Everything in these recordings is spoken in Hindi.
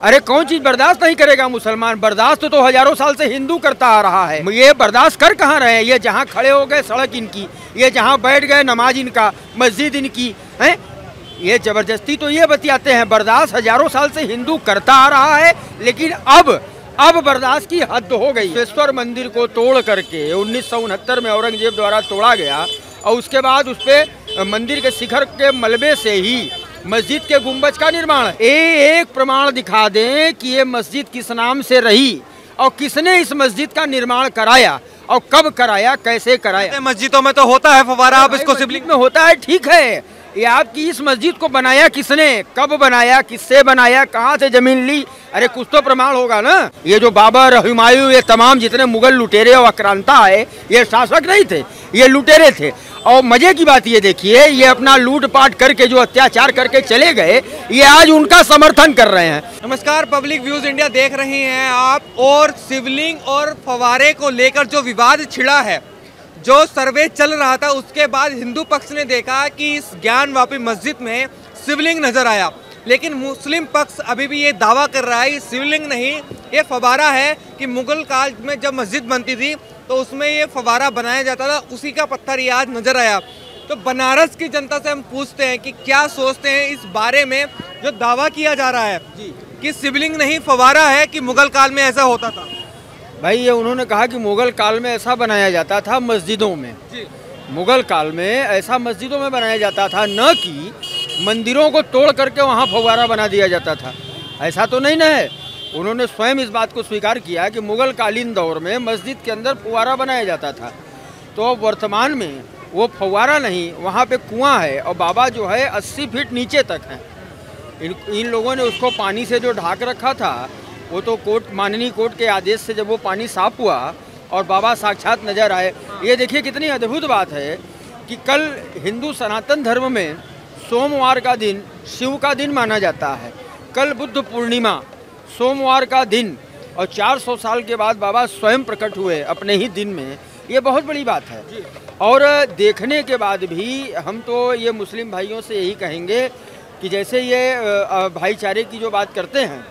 अरे कौन चीज बर्दाश्त नहीं करेगा मुसलमान? बर्दाश्त तो हजारों साल से हिंदू करता आ रहा है। ये बर्दाश्त कर कहाँ रहे हैं? ये जहाँ खड़े हो गए सड़क इनकी, ये जहाँ बैठ गए नमाज इनका, मस्जिद इनकी है। ये जबरदस्ती तो ये बतियाते हैं। बर्दाश्त हजारों साल से हिंदू करता आ रहा है, लेकिन अब बर्दाश्त की हद हो गई। विश्वेश्वर मंदिर को तोड़ करके 1969 में औरंगजेब द्वारा तोड़ा गया और उसके बाद उस पे मंदिर के शिखर के मलबे से ही मस्जिद के गुंबज का निर्माण है। एक प्रमाण दिखा दें कि ये मस्जिद किस नाम से रही और किसने इस मस्जिद का निर्माण कराया और कब कराया, कैसे कराया। मस्जिदों में तो होता है फव्वारा, आप इसको शिवलिंग में होता है, ठीक है। ये आपकी इस मस्जिद को बनाया किसने, कब बनाया, किससे बनाया, कहाँ से जमीन ली? अरे कुछ तो प्रमाण होगा ना। ये जो बाबर, हुमायूं, ये तमाम जितने मुगल लुटेरे और आक्रांता है, ये शासक नहीं थे, ये लुटेरे थे। और मजे की बात ये देखिए, ये अपना लूटपाट करके जो अत्याचार करके चले गए, ये आज उनका समर्थन कर रहे हैं। नमस्कार, पब्लिक व्यूज इंडिया देख रहे हैं आप। और शिवलिंग और फव्वारे को लेकर जो विवाद छिड़ा है, जो सर्वे चल रहा था, उसके बाद हिंदू पक्ष ने देखा कि इस ज्ञानवापी मस्जिद में शिवलिंग नजर आया, लेकिन मुस्लिम पक्ष अभी भी ये दावा कर रहा है ये शिवलिंग नहीं, ये फव्वारा है कि मुगल काल में जब मस्जिद बनती थी तो उसमें ये फव्वारा बनाया जाता था, उसी का पत्थर ये आज नजर आया। तो बनारस की जनता से हम पूछते हैं कि क्या सोचते हैं इस बारे में जो दावा किया जा रहा है कि शिवलिंग नहीं फव्वारा है, कि मुगल काल में ऐसा होता था। भाई ये उन्होंने कहा कि मुगल काल में ऐसा बनाया जाता था मस्जिदों में। मुगल काल में ऐसा मस्जिदों में बनाया जाता था, न कि मंदिरों को तोड़ करके वहाँ फव्वारा बना दिया जाता था। ऐसा तो नहीं ना है। उन्होंने स्वयं इस बात को स्वीकार किया कि मुगल कालीन दौर में मस्जिद के अंदर फव्वारा बनाया जाता था। तो वर्तमान में वो फव्वारा नहीं, वहाँ पे कुआं है और बाबा जो है 80 फीट नीचे तक हैं। इन लोगों ने उसको पानी से जो ढाक रखा था, वो तो माननीय कोर्ट के आदेश से जब वो पानी साफ हुआ और बाबा साक्षात नजर आए। ये देखिए कितनी अद्भुत बात है कि कल हिंदू सनातन धर्म में सोमवार का दिन शिव का दिन माना जाता है। कल बुद्ध पूर्णिमा, सोमवार का दिन, और 400 साल के बाद बाबा स्वयं प्रकट हुए अपने ही दिन में। ये बहुत बड़ी बात है। और देखने के बाद भी हम तो ये मुस्लिम भाइयों से यही कहेंगे कि जैसे ये भाईचारे की जो बात करते हैं,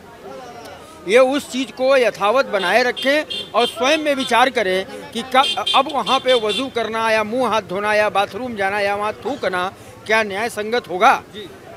ये उस चीज़ को यथावत बनाए रखें और स्वयं में विचार करें कि अब वहाँ पे वजू करना या मुंह हाथ धोना या बाथरूम जाना या वहाँ थूकना क्या न्याय संगत होगा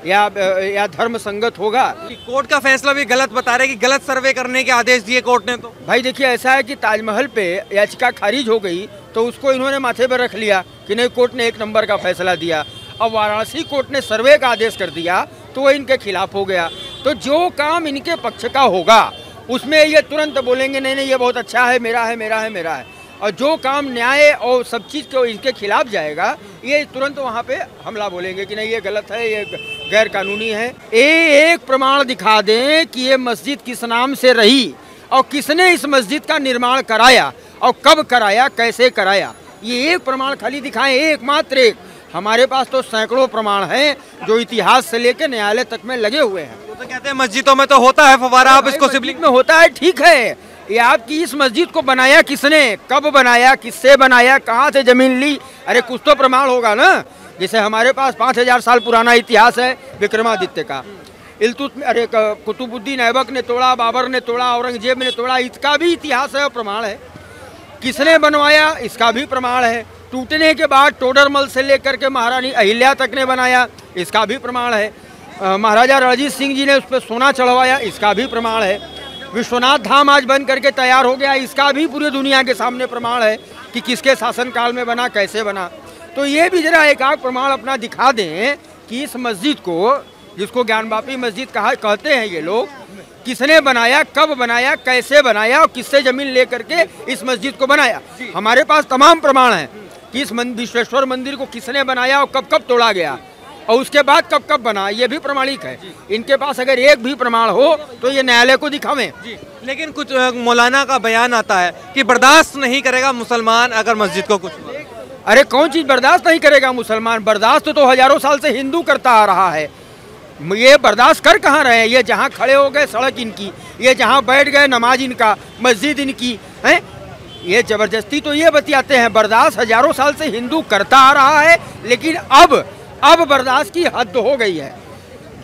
या धर्म संगत होगा। कोर्ट का फैसला भी गलत बता रहे कि गलत सर्वे करने के आदेश दिए कोर्ट ने। तो भाई देखिए, ऐसा है कि ताजमहल पे याचिका खारिज हो गई तो उसको इन्होंने माथे पर रख लिया कि नहीं, कोर्ट ने 1 नंबर का फैसला दिया। अब वाराणसी कोर्ट ने सर्वे का आदेश कर दिया तो वो इनके खिलाफ हो गया। तो जो काम इनके पक्ष का होगा उसमें ये तुरंत बोलेंगे नहीं नहीं ये बहुत अच्छा है, मेरा है, मेरा है, मेरा है। और जो काम न्याय और सब चीज़ को इनके खिलाफ जाएगा, ये तुरंत वहाँ पे हमला बोलेंगे कि नहीं ये गलत है, ये गैर कानूनी है। एक प्रमाण दिखा दें कि ये मस्जिद किस नाम से रही और किसने इस मस्जिद का निर्माण कराया और कब कराया, कैसे कराया। ये एक प्रमाण खाली दिखाएं, एक मात्र एक। हमारे पास तो सैकड़ों प्रमाण हैं जो इतिहास से लेकर न्यायालय तक में लगे हुए हैं। तो कहते हैं मस्जिदों में तो होता है फव्वारा, आप इसको शिवलिंग में होता है, ठीक है। ये आपकी इस मस्जिद को बनाया किसने, कब बनाया, किससे बनाया, कहाँ से जमीन ली? अरे कुछ तो प्रमाण होगा ना। जैसे हमारे पास 5000 साल पुराना इतिहास है विक्रमादित्य का। अरे कुतुबुद्दीन ऐबक ने तोड़ा, बाबर ने तोड़ा, औरंगजेब ने तोड़ा, इसका भी इतिहास है और प्रमाण है। किसने बनवाया, इसका भी प्रमाण है। टूटने के बाद टोडरमल से लेकर के महारानी अहिल्या तक ने बनाया, इसका भी प्रमाण है। महाराजा रणजीत सिंह जी ने उस पर सोना चढ़वाया, इसका भी प्रमाण है। विश्वनाथ धाम आज बन करके तैयार हो गया, इसका भी पूरी दुनिया के सामने प्रमाण है कि किसके शासनकाल में बना, कैसे बना। तो ये भी जरा एक आध प्रमाण अपना दिखा दें कि इस मस्जिद को, जिसको ज्ञानवापी मस्जिद कहते हैं ये लोग, किसने बनाया, कब बनाया, कैसे बनाया और किससे जमीन ले करके इस मस्जिद को बनाया। हमारे पास तमाम प्रमाण हैं कि इस विश्वेश्वर मंदिर को किसने बनाया और कब कब तोड़ा गया और उसके बाद कब कब बना, ये भी प्रमाणिक है। इनके पास अगर एक भी प्रमाण हो तो ये न्यायालय को दिखावें। लेकिन कुछ मौलाना का बयान आता है कि बर्दाश्त नहीं करेगा मुसलमान अगर मस्जिद को कुछ। अरे कौन चीज बर्दाश्त नहीं करेगा मुसलमान? बर्दाश्त तो हजारों साल से हिंदू करता आ रहा है। ये बर्दाश्त कर कहाँ रहे हैं? ये जहाँ खड़े हो गए सड़क इनकी, ये जहाँ बैठ गए नमाज इनका, मस्जिद इनकी है। ये जबरदस्ती तो ये बतियाते हैं। बर्दाश्त हजारों साल से हिंदू करता आ रहा है, लेकिन अब बर्दाश्त की हद हो गई है।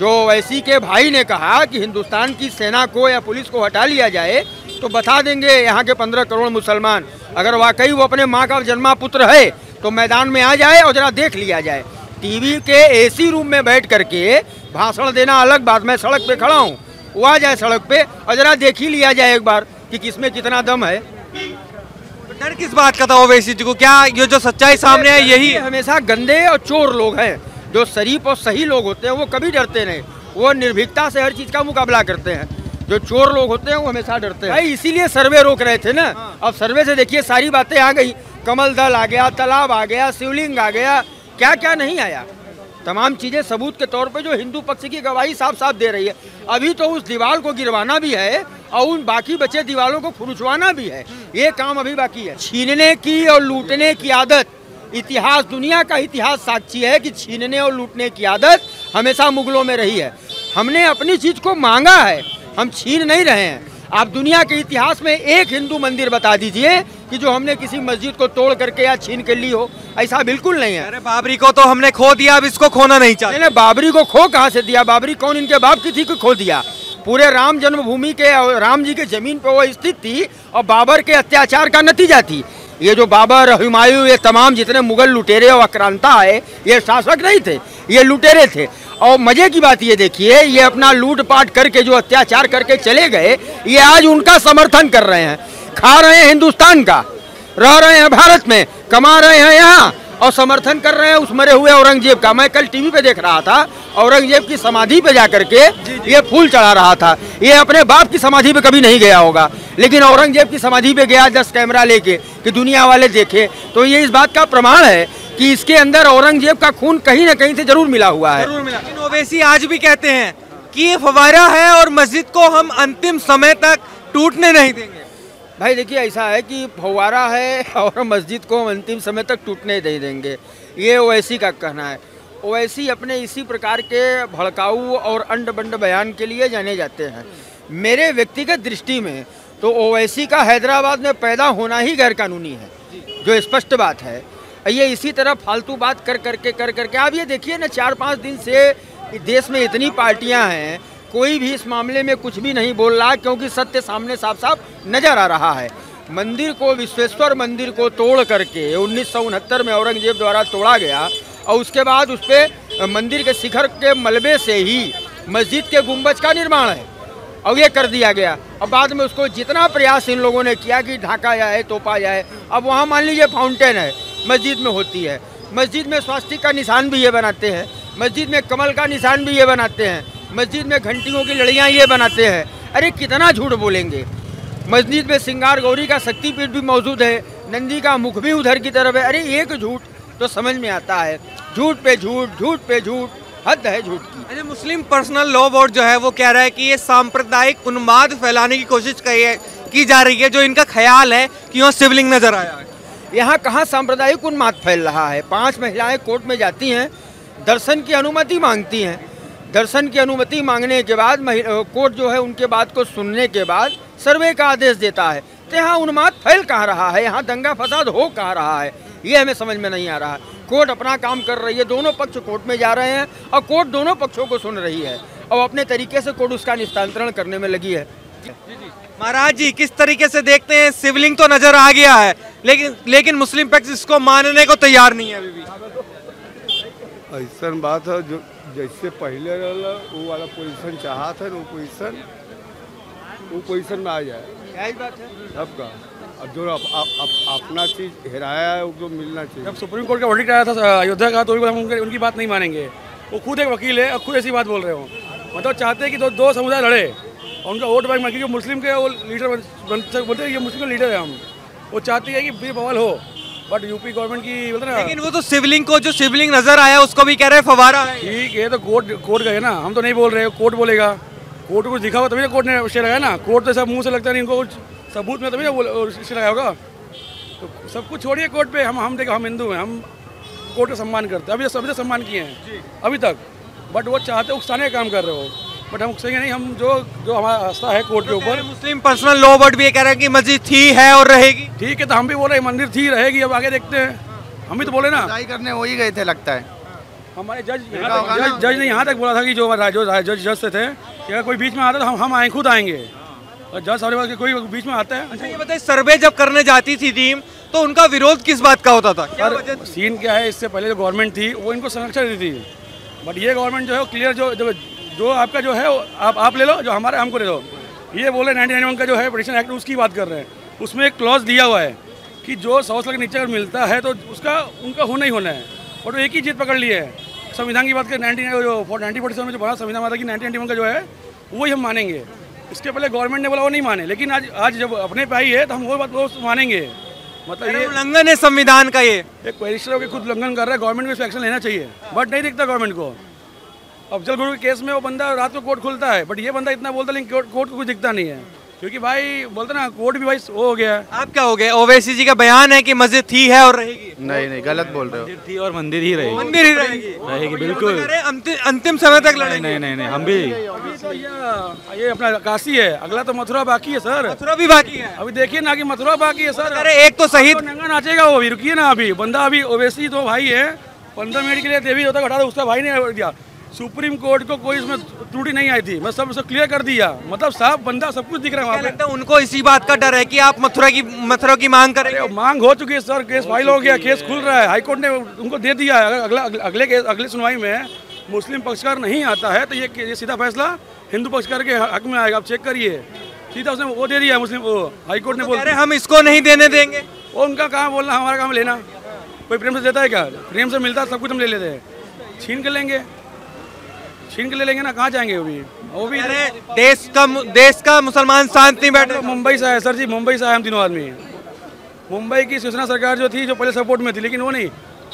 जो ओवैसी के भाई ने कहा कि हिंदुस्तान की सेना को या पुलिस को हटा लिया जाए तो बता देंगे यहाँ के 15 करोड़ मुसलमान, अगर वाकई वो अपने माँ का जन्मा पुत्र है तो मैदान में आ जाए और जरा देख लिया जाए। टीवी के एसी रूम में बैठ करके भाषण देना अलग बात, मैं सड़क पे खड़ा हूँ, वो आ जाए सड़क पे और जरा देख ही लिया जाए एक बार कि किसमें कितना दम है। तो डर किस बात का था ओवैसी जी को? क्या ये जो सच्चाई सामने है यही हमेशा गंदे और चोर लोग हैं, जो शरीफ और सही लोग होते हैं वो कभी डरते नहीं, वो निर्भीकता से हर चीज का मुकाबला करते हैं। जो चोर लोग होते हैं वो हमेशा डरते हैं। भाई इसीलिए सर्वे रोक रहे थे ना। अब सर्वे से देखिए सारी बातें आ गई, कमल दल आ गया, तालाब आ गया, शिवलिंग आ गया, क्या क्या नहीं आया। तमाम चीजें सबूत के तौर पे जो हिंदू पक्ष की गवाही साफ साफ दे रही है। अभी तो उस दीवार को गिरवाना भी है और उन बाकी बचे दीवारों को खुरचवाना भी है, ये काम अभी बाकी है। छीनने की और लूटने की आदत, इतिहास, दुनिया का इतिहास साक्षी है कि छीनने और लूटने की आदत हमेशा मुगलों में रही है। हमने अपनी चीज को मांगा है, हम छीन नहीं रहे हैं। आप दुनिया के इतिहास में एक हिंदू मंदिर बता दीजिए कि जो हमने किसी मस्जिद को तोड़ करके या छीन के ली हो, ऐसा बिल्कुल नहीं है। अरे बाबरी को तो हमने खो दिया, अब इसको खोना नहीं चाहिए। नहीं, बाबरी को खो कहाँ से दिया? बाबरी कौन इनके बाप की थी कि खो दिया? पूरे राम जन्मभूमि के राम जी के जमीन पे वो स्थित थी और बाबर के अत्याचार का नतीजा थी। ये जो बाबर, हुमायूं, ये तमाम जितने मुगल लुटेरे और आक्रांता है, ये शासक नहीं थे, ये लुटेरे थे। और मजे की बात ये देखिए, ये अपना लूटपाट करके जो अत्याचार करके चले गए, ये आज उनका समर्थन कर रहे हैं। खा रहे हैं हिंदुस्तान का, रह रहे हैं भारत में, कमा रहे हैं यहाँ और समर्थन कर रहे हैं उस मरे हुए औरंगजेब का। मैं कल टीवी पे देख रहा था, औरंगजेब की समाधि पे जाकर के ये फूल चढ़ा रहा था। ये अपने बाप की समाधि पे कभी नहीं गया होगा, लेकिन औरंगजेब की समाधि पे गया 10 कैमरा लेके कि दुनिया वाले देखे। तो ये इस बात का प्रमाण है कि इसके अंदर औरंगजेब का खून कहीं न कहीं से जरूर मिला हुआ है। जरूर मिला। लेकिन ओवैसी आज भी कहते हैं कि ये फव्वारा है और मस्जिद को हम अंतिम समय तक टूटने नहीं देंगे। भाई देखिए, ऐसा है कि फव्वारा है और मस्जिद को हम अंतिम समय तक टूटने नहीं देंगे, ये ओवैसी का कहना है। ओवैसी अपने इसी प्रकार के भड़काऊ और अंड बंड बयान के लिए जाने जाते हैं। मेरे व्यक्तिगत दृष्टि में तो ओवैसी का हैदराबाद में पैदा होना ही गैरकानूनी है, जो स्पष्ट बात है। ये इसी तरह फालतू बात कर करके आप ये देखिए ना, 4-5 दिन से देश में इतनी पार्टियां हैं, कोई भी इस मामले में कुछ भी नहीं बोल रहा, क्योंकि सत्य सामने साफ साफ नजर आ रहा है। मंदिर को, विश्वेश्वर मंदिर को तोड़ करके 1969 में औरंगजेब द्वारा तोड़ा गया और उसके बाद उस पर मंदिर के शिखर के मलबे से ही मस्जिद के गुंबज का निर्माण है और ये कर दिया गया। अब बाद में उसको जितना प्रयास इन लोगों ने किया कि ढाका जाए, तोपा जाए, अब वहाँ मान लीजिए फाउंटेन है, मस्जिद में होती है, मस्जिद में स्वास्तिक का निशान भी ये बनाते हैं, मस्जिद में कमल का निशान भी ये बनाते हैं, मस्जिद में घंटियों की लड़ियाँ ये बनाते हैं। अरे कितना झूठ बोलेंगे। मस्जिद में सिंगार गौरी का शक्तिपीठ भी मौजूद है, नंदी का मुख भी उधर की तरफ है। अरे एक झूठ तो समझ में आता है, झूठ पे झूठ, झूठ पे झूठ, हद है झूठ की। अच्छा, मुस्लिम पर्सनल लॉ बोर्ड जो है वो कह रहा है कि ये सांप्रदायिक उन्माद फैलाने की कोशिश की जा रही है, जो इनका ख्याल है कि यहाँ शिवलिंग नजर आया है। यहाँ कहाँ सांप्रदायिक उन्माद फैल रहा है? 5 महिलाएं कोर्ट में जाती हैं, दर्शन की अनुमति मांगती हैं। दर्शन की अनुमति मांगने के बाद कोर्ट जो है उनके बात को सुनने के बाद सर्वे का आदेश देता है। तो यहाँ उन्माद फैल कहाँ रहा है, यहाँ दंगा फसाद हो कहाँ रहा है, ये हमें समझ में नहीं आ रहा। कोर्ट अपना काम कर रही है, दोनों पक्ष कोर्ट में जा रहे हैं और कोर्ट दोनों पक्षों को सुन रही है और अपने तरीके से कोर्ट उसका निस्तारण करने में लगी है। महाराज जी, किस तरीके से देखते हैं? शिवलिंग तो नजर आ गया है, लेकिन मुस्लिम पक्ष इसको मानने को तैयार नहीं है अभी भी। ऐसा बात है, जो जैसे पहले वो वाला पोजीशन चाहा था, वो पोजीशन में आ जाए, क्या ही बात है। अब का अब जो अपना चीज हेराया है वो मिलना चाहिए। जब सुप्रीम कोर्ट का वर्डिक्ट आया था अयोध्या का, तो हम उनकी बात नहीं मानेंगे। वो खुद एक वकील है और खुद ऐसी बात बोल रहे हो, मतलब चाहते हैं कि दो समुदाय लड़े और उनका वोट बैंक में, क्योंकि मुस्लिम के वो लीडर बोलते हैं ये मुस्लिम के लीडर है, हम वो चाहती है कि फिर बवाल हो, बट यूपी गवर्नमेंट की बोलते ना। लेकिन वो तो शिवलिंग को, जो शिवलिंग नजर आया उसको भी कह रहे हैं फव्वारा है। ठीक है, तो कोर्ट गए ना, हम तो नहीं बोल रहे, कोर्ट बोलेगा। कोर्ट को कुछ दिखा हुआ तभी ना कोर्ट ने स्टे लगाया ना। कोर्ट तो सब मुंह से लगता नहीं, इनको कुछ सबूत में तभी ना स्टे लगाया होगा। तो सब कुछ छोड़िए कोर्ट पे, हम देखो, हम हिंदू हैं, हम कोर्ट का सम्मान करते हैं, अभी तक सम्मान किए हैं अभी तक। बट वो चाहते उकसाने का काम कर रहे हो, बट हम उकसेंगे नहीं। हम जो हमारा आस्था है कोर्ट के ऊपर। मुस्लिम पर्सनल लॉ बोर्ड भी ये कह रहा है कि मस्जिद थी, है और रहेगी। ठीक है, तो हम भी बोल रहे हैं मंदिर थी, रहेगी, अब आगे देखते हैं। हम भी तो बोले ना, करने वही गए थे लगता है। हमारे जज ने यहाँ तक बोला था कि जो जज से थे कि अगर कोई बीच में आता तो हम आए, खुद आएंगे। और जज साहब के कोई बीच में आता है। अच्छा ये बताइए, सर्वे जब करने जाती थी टीम तो उनका विरोध किस बात का होता था? क्या वजह थी? सीन क्या है, इससे पहले जो गवर्नमेंट थी वो इनको संरक्षण देती थी, बट ये गवर्नमेंट जो है क्लियर जो आपका जो है आप ले लो, जो हमारे हमको दे दो। ये बोले 1991 का जो है पिटीशन एक्ट उसकी बात कर रहे हैं, उसमें एक क्लॉज दिया हुआ है कि जो 100 साल के नीचे अगर मिलता है तो उसका उनका होना ही होना है। और एक ही जीत पकड़ ली है। संविधान की बात करें 1947 में जो बड़ा संविधान था कि 1991 का जो है वही हम मानेंगे। इसके पहले गवर्नमेंट ने बोला वो नहीं माने, लेकिन आज जब अपने पे आई है तो हम वो मानेंगे। मतलब ये उल्लंघन है संविधान का। ये एक बैरिस्टर होकर खुद उल्लंघन कर रहा है, गवर्नमेंट को इस एक्शन लेना चाहिए, बट नहीं दिखता गवर्नमेंट को। अफजल गुरु के केस में वो बंदा रात को कोर्ट खुलता है, बट ये बंदा इतना बोलता है लेकिन कोर्ट को कुछ दिखता नहीं है, क्योंकि भाई बोलते ना कोर्ट भी भाई वो हो गया है। आप क्या हो गए? ओवैसी जी का बयान है कि मस्जिद थी है और रहेगी। नहीं गलत बोल रहे हो। मंदिर थी और मंदिर ही रहेगी। मंदिर ही रहेगी बिल्कुल। अंतिम समय तक लड़ेंगे। नहीं हम भी। ये अपना काशी है, अगला तो मथुरा बाकी है सर। मथुरा भी बाकी है। अभी देखिए ना कि मथुरा बाकी है सर। अरे एक तो शहीद नंगा नाचेगा वो भी, रुकिए ना। अभी बंदा अभी ओवैसी तो भाई है, 15 मिनट के लिए देवी होता हटा, उसका भाई ने दिया। सुप्रीम कोर्ट को कोई इसमें त्रुटि नहीं आई थी, मैं सब क्लियर कर दिया। मतलब साफ बंदा सब कुछ दिख रहा है वहाँ पे। लगता है उनको इसी बात का डर है कि आप मथुरा की मांग करेंगे। मांग हो चुकी है सर, केस फाइल हो गया, केस खुल रहा है, हाईकोर्ट ने उनको दे दिया है। अगले सुनवाई में मुस्लिम पक्षकार नहीं आता है तो ये सीधा फैसला हिंदू पक्षकार के हक में आएगा। आप चेक करिए, सीधा उसने वो दे दिया मुस्लिम हाईकोर्ट ने। बोल हम इसको नहीं देने देंगे। वो उनका काम बोलना, हमारा काम लेना। कोई प्रेम से देता है क्या? प्रेम से मिलता है सब कुछ हम ले लेते हैं। छीन के ले लेंगे ना, कहाँ जाएंगे वो भी देश का मुसलमान शांत नहीं बैठे। मुंबई से आए सर जी, मुंबई से आए हम तीनों आदमी। मुंबई की शिवसेना सरकार जो थी, जो पहले सपोर्ट में थी, लेकिन वो नहीं,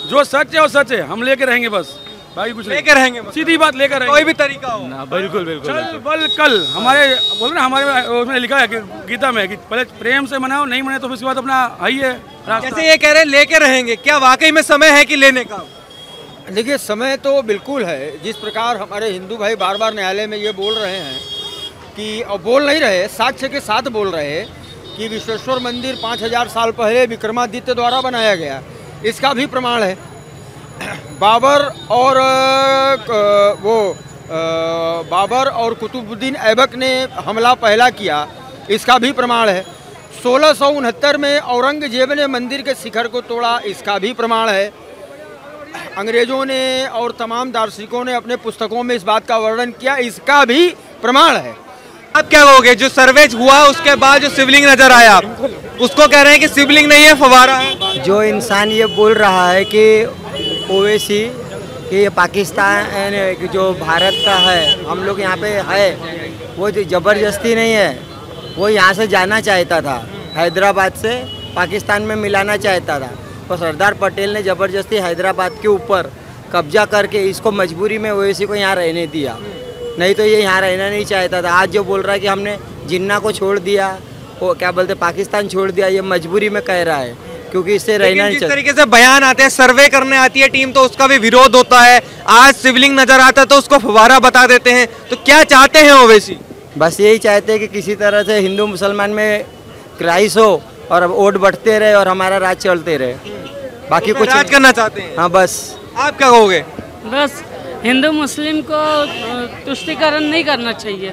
जो सच है वो सच है, हम लेके रहेंगे बस। बाकी कुछ लेके रहेंगे, सीधी बात लेकर रहेंगे, कोई भी तरीका हो। बिल्कुल चल बल कल। हमारे बोल रहे हमारे उसमें लिखा है कि गीता में कि पहले प्रेम से मनाओ, नहीं मने तो उसके बाद अपना आई है। जैसे ये कह रहे हैं लेके रहेंगे, क्या वाकई में समय है कि लेने का? देखिए समय तो बिल्कुल है। जिस प्रकार हमारे हिंदू भाई बार बार न्यायालय में ये बोल रहे हैं कि, और बोल नहीं रहे, साक्ष्य के साथ बोल रहे हैं कि विश्वेश्वर मंदिर 5000 साल पहले विक्रमादित्य द्वारा बनाया गया, इसका भी प्रमाण है। बाबर और कुतुबुद्दीन ऐबक ने हमला पहला किया, इसका भी प्रमाण है। 1669 में औरंगजेब ने मंदिर के शिखर को तोड़ा, इसका भी प्रमाण है। अंग्रेजों ने और तमाम दार्शनिकों ने अपने पुस्तकों में इस बात का वर्णन किया, इसका भी प्रमाण है। अब क्या कहोगे? जो सर्वे हुआ उसके बाद जो शिवलिंग नजर आया, उसको कह रहे हैं कि शिवलिंग नहीं है, फव्वारा है। जो इंसान ये बोल रहा है कि ओवैसी कि ये पाकिस्तान जो भारत का है, हम लोग यहाँ पे है, वो ज़बरदस्ती नहीं है, वो यहाँ से जाना चाहता था, हैदराबाद से पाकिस्तान में मिलाना चाहता था। तो सरदार पटेल ने ज़बरदस्ती हैदराबाद के ऊपर कब्जा करके इसको मजबूरी में ओवैसी को यहाँ रहने दिया, नहीं तो ये यहाँ रहना नहीं चाहता था। आज जो बोल रहा है कि हमने जिन्ना को छोड़ दिया, वो क्या बोलते पाकिस्तान छोड़ दिया, ये मजबूरी में कह रहा है, क्योंकि इससे रहना नहीं। जिस तरीके से बयान आते हैं, सर्वे करने आती है टीम तो उसका भी विरोध होता है। आज शिवलिंग नजर आता है तो उसको फव्वारा बता देते हैं। तो क्या चाहते हैं ओवैसी? बस यही चाहते हैं कि किसी तरह से हिंदू मुसलमान में क्राइस हो और वोट बढ़ते रहे और हमारा राज चलते रहे, बाकी कुछ राज करना चाहते हैं। हाँ बस। आप क्या कहोगे? बस हिंदू मुस्लिम को तुष्टिकरण नहीं करना चाहिए।